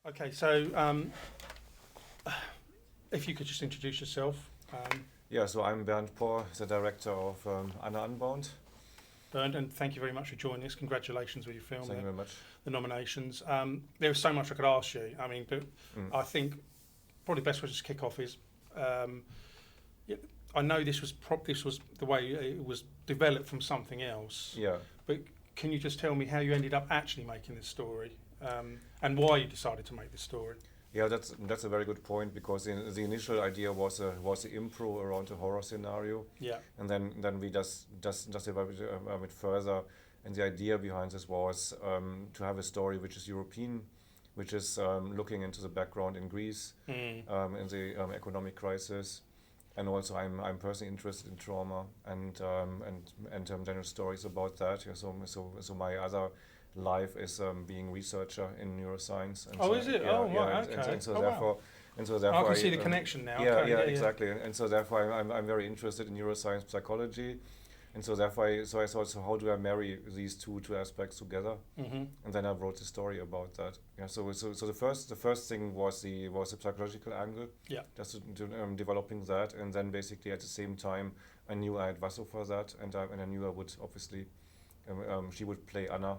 Okay, so if you could just introduce yourself. Yeah, so I'm Bernd Porr, the director of Anna Unbound. Bernd, and thank you very much for joining us. Congratulations with your film, Thank you very much. the nominations. There was so much I could ask you. I mean, but I think probably the best way to just kick off is, I know this was the way it was developed from something else. Yeah. But can you just tell me how you ended up actually making this story, and why you decided to make this story? Yeah, that's a very good point, because the initial idea was the improv around a horror scenario. Yeah. And then we just developed it a bit further, and the idea behind this was to have a story which is European, which is looking into the background in Greece, in the economic crisis, and also I'm personally interested in trauma and general stories about that. Yeah, so my other life is being researcher in neuroscience. And is it? Yeah, right, and, okay. and so therefore. Wow. And so therefore, I can see the connection now. Yeah, Okay, exactly. And so therefore, I'm very interested in neuroscience, psychology, and so therefore, I thought, so how do I marry these two aspects together? Mm-hmm. And then I wrote a story about that. Yeah. So the first thing was the psychological angle. Yeah. Just developing that, and then basically at the same time, I knew I had Vaso for that, and I knew I would obviously. She would play Anna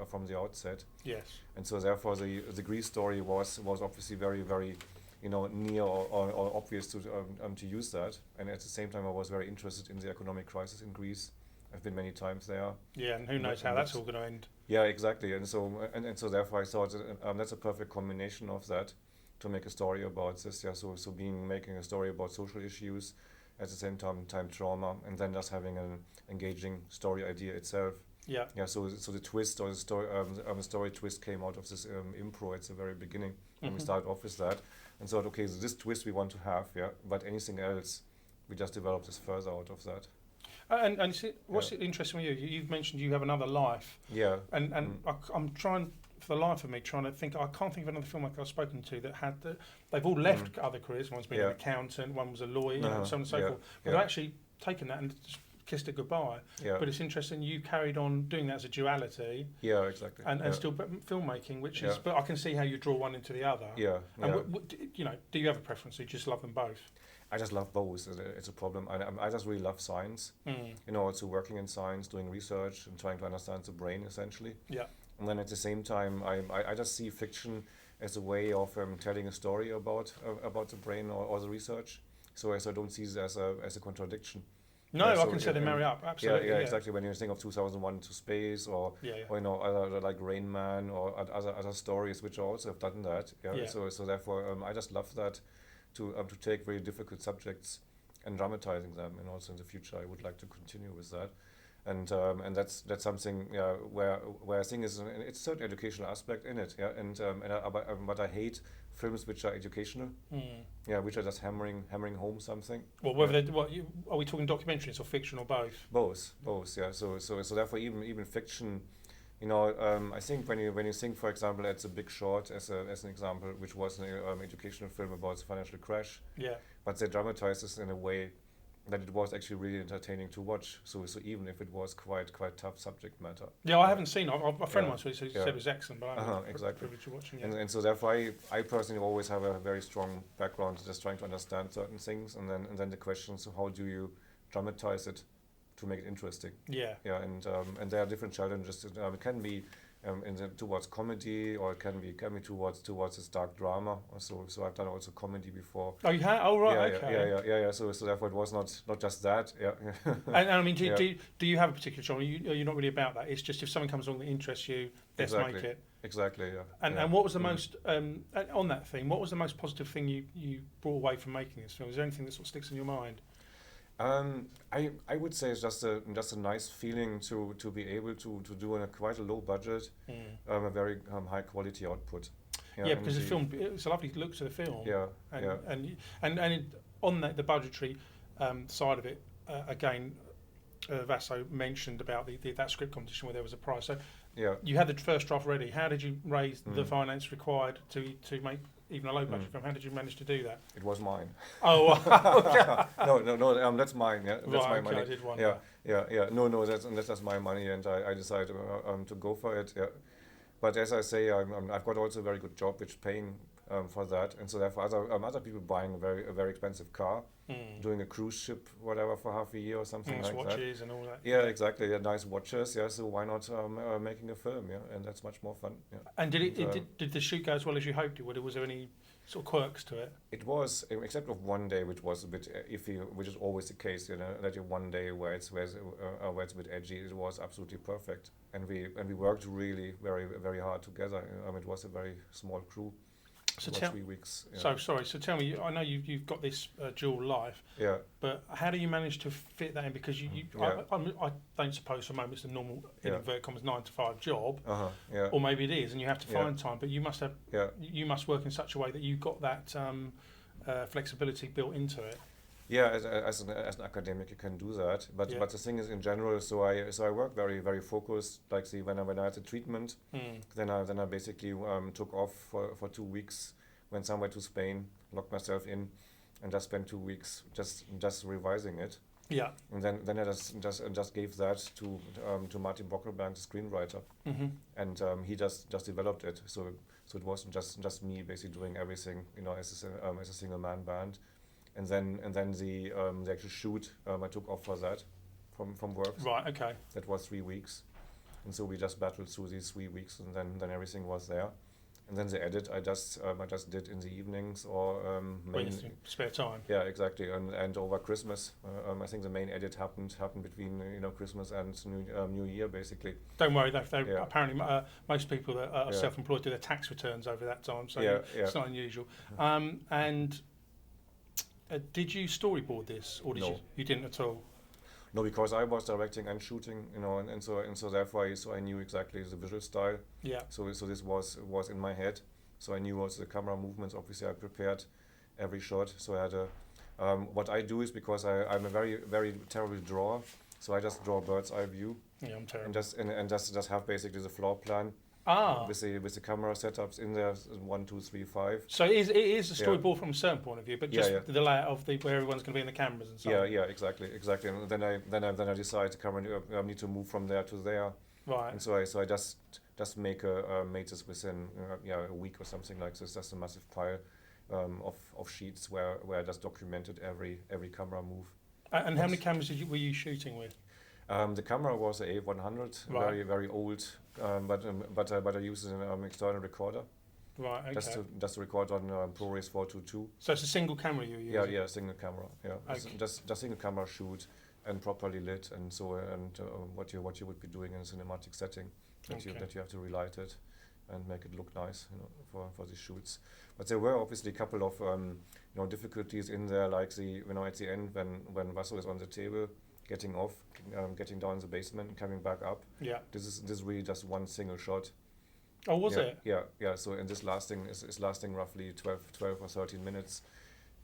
from the outset. Yes. And so therefore, the Greece story was obviously very, very, near or obvious to use that. And at the same time, I was very interested in the economic crisis in Greece. I've been many times there. Yeah, and who knows how that's all going to end. Yeah, exactly. And so therefore, I thought that's a perfect combination of that to make a story about this. Yeah, so making a story about social issues, at the same time trauma, and then just having an engaging story idea itself. Yeah. Yeah. So the twist or the story twist came out of this improv at the very beginning, and we started off with that, and thought, okay, so this twist we want to have, yeah, but anything else, we just developed this further out of that. And what's interesting with you? You've mentioned you have another life. Yeah. And I'm trying, for the life of me, trying to think. I can't think of another filmmaker I've spoken to that had they've all left other careers. One's been an accountant, one was a lawyer, so on and so forth. But they've actually taken that and just kissed it goodbye. Yeah. But it's interesting you carried on doing that as a duality. Yeah, exactly. And still filmmaking, which is. But I can see how you draw one into the other. Yeah. And do you have a preference? Or you just love them both? I just love both. It's a problem. I just really love science. Also working in science, doing research, and trying to understand the brain essentially. Yeah. And then at the same time, I just see fiction as a way of telling a story about the brain or the research. So I don't see it as a contradiction. No, I can say they marry up. Absolutely. Yeah, exactly. When you think of 2001 to Space, or other like Rain Man, or other stories which also have done that. Yeah. So therefore, I just love that to take very difficult subjects and dramatizing them, and also in the future I would like to continue with that. And that's something where I think it's a certain educational aspect in it, but I hate films which are educational, which are just hammering home something. Well, whether are we talking documentaries or fiction or both? Both, yeah. So therefore even fiction, I think when you think, for example, at The Big Short as an example, which was an educational film about the financial crash. Yeah. But they dramatized this in a way that it was actually really entertaining to watch. So even if it was quite tough subject matter. Yeah, I haven't seen it. A friend once said it was excellent, but I haven't exactly. privilege of watching it. And so therefore I personally always have a very strong background just trying to understand certain things, and then the question, so how do you dramatize it to make it interesting? Yeah. Yeah, and there are different challenges. It can be towards comedy, or it can be towards this dark drama. So I've done also comedy before. Oh, you have? Oh, right. Okay. Yeah. So therefore it was not just that. Yeah. and I mean, do you have a particular genre? You're not really about that. It's just if someone comes along that interests you, let's make it. Exactly. Yeah. And what was the most on that theme? What was the most positive thing you brought away from making this film? Is there anything that sort of sticks in your mind? I would say it's just a nice feeling to be able to do on quite a low budget, a very high quality output. Yeah, because the film, it's a lovely look to the film. Yeah, and on the budgetary side of it, again, Vaso mentioned about that script competition where there was a prize. So you had the first draft ready. How did you raise the finance required to make even a low budget film? How did you manage to do that? It was mine. Oh, okay. No, that's mine. Yeah, that's my money. I did wonder. Yeah. No, that's my money, and I decided to go for it. Yeah. But as I say, I've got also a very good job which paying for that, and so therefore other people buying a very expensive car, doing a cruise ship, whatever, for half a year or something like watches that. Watches and all that. Yeah, exactly. Yeah, nice watches. Yeah, so why not making a film? Yeah, and that's much more fun. Yeah. And did the shoot go as well as you hoped it would? Was there any sort of quirks to it? It was, except of one day, which was a bit iffy, which is always the case. You know, that you one day where it's a bit edgy, it was absolutely perfect, and we worked really very very hard together. It was a very small crew. So 3 weeks. Yeah. So sorry. So tell me, I know you've got this dual life. Yeah. But how do you manage to fit that in? Because I don't suppose for a moment it's a normal in inverted commas 9 to 5 job. Yeah. Or maybe it is, and you have to find time. But you must have. Yeah. You must work in such a way that you've got that flexibility built into it. Yeah, as an academic you can do that, but the thing is in general. So I work very very focused. Like when I had the treatment, then I basically took off for 2 weeks, went somewhere to Spain, locked myself in, and just spent 2 weeks just revising it. Yeah. And then I just gave that to Martin Bockelberg, the screenwriter, and he just developed it. So it wasn't just me basically doing everything, as a single man band. And then the actual shoot, I took off for that from work. Right. Okay. That was 3 weeks, and so we just battled through these 3 weeks, and then everything was there. And then the edit I just did in the evenings or spare time. Yeah, exactly. And over Christmas, I think the main edit happened between Christmas and New Year basically. Don't worry, apparently most people that are self-employed do their tax returns over that time, so it's not unusual. And did you storyboard this, or did you didn't at all? No, because I was directing and shooting, and so therefore I knew exactly the visual style. Yeah. So this was in my head. So I knew also the camera movements. Obviously, I prepared every shot. So I had what I do is, because I'm a very very terrible drawer. So I just draw a bird's eye view. Yeah, I'm terrible. And just have basically the floor plan. With the camera setups in there, 1, 2, 3, 5. So it is a storyboard from a certain point of view, but just the layout of where everyone's going to be in the cameras and so on. Yeah, exactly. And then I decide the camera need to move from there to there. Right. And so I just made this within a week or something like this. Just a massive pile of sheets where I just documented every camera move. And how many cameras were you shooting with? The camera was a A100, very very old, but I used an external recorder. Right. Okay. Just to record on ProRes 422. So it's a single camera you're using. Yeah, single camera. Yeah, okay. just single camera shoot and properly lit, and so what you would be doing in a cinematic setting, that you have to relight it and make it look nice, for the shoots. But there were obviously a couple of difficulties in there, like at the end when Vasso is on the table, getting off, getting down in the basement and coming back up. Yeah. This is really just one single shot. Oh, was it? Yeah. So and this lasting is lasting roughly 12 or 13 minutes,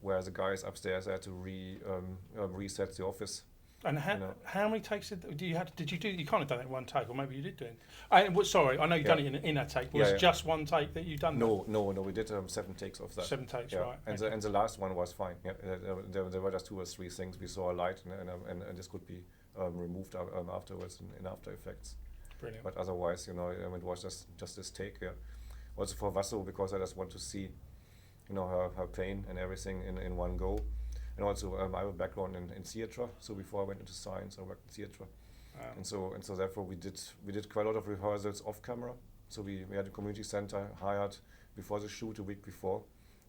where the guys upstairs had to reset the office. And how many takes did you have? Did you do? You can't have done it in one take, or maybe you did do it. Sorry, I know you've done it in a take. Was it just one take that you've done? No. We did 7 takes of that. 7 takes, yeah. Right? And the last one was fine. Yeah, there were just 2 or 3 things. We saw a light, and this could be removed afterwards in After Effects. Brilliant. But otherwise, it was just this take. Yeah. Also for Vasso, because I just want to see, her pain and everything in one go. And also, I have a background in theatre. So before I went into science, I worked in theatre. And so therefore we did quite a lot of rehearsals off camera. So we had a community center hired before the shoot, a week before,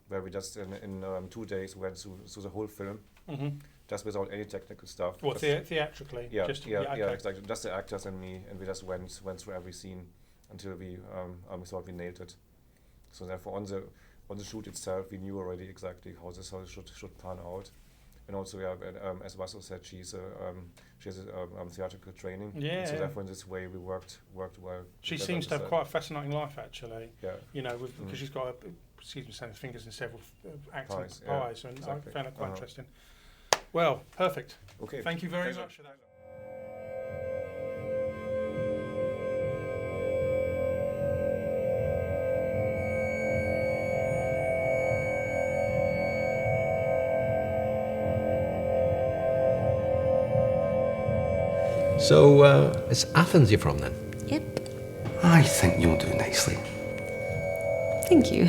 where we just in 2 days went through the whole film, just without any technical stuff. What, theatrically? Yeah, exactly. Just the actors and me, and we just went through every scene until we thought we nailed it. So therefore, on the shoot itself, we knew already exactly how this should pan out. And also, as Vasso said, she has a theatrical training. Yeah. So therefore, in this way, we worked well. She seems to have quite a fascinating life, actually. Yeah. Because she's got, saying fingers in several acting pies, and exactly. I found that quite interesting. Well, perfect. Okay. Thank you very much for that. So it's Athens you're from then? Yep. I think you'll do nicely. Thank you.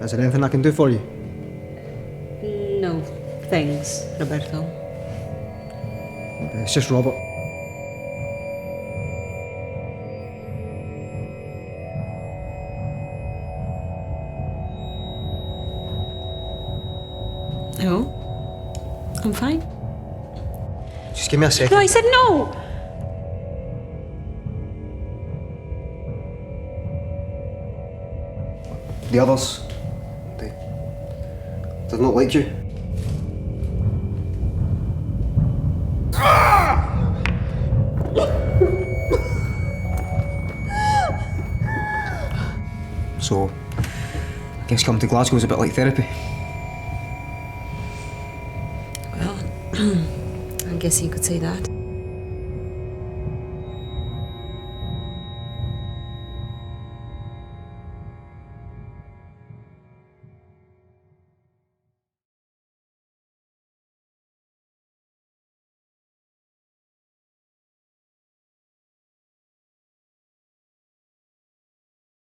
Is there anything I can do for you? No, thanks, Roberto. It's just Robert. No, I'm fine. Just give me a second. No, I said no! The others, they've not liked you. So, I guess coming to Glasgow is a bit like therapy. Well, I guess you could say that.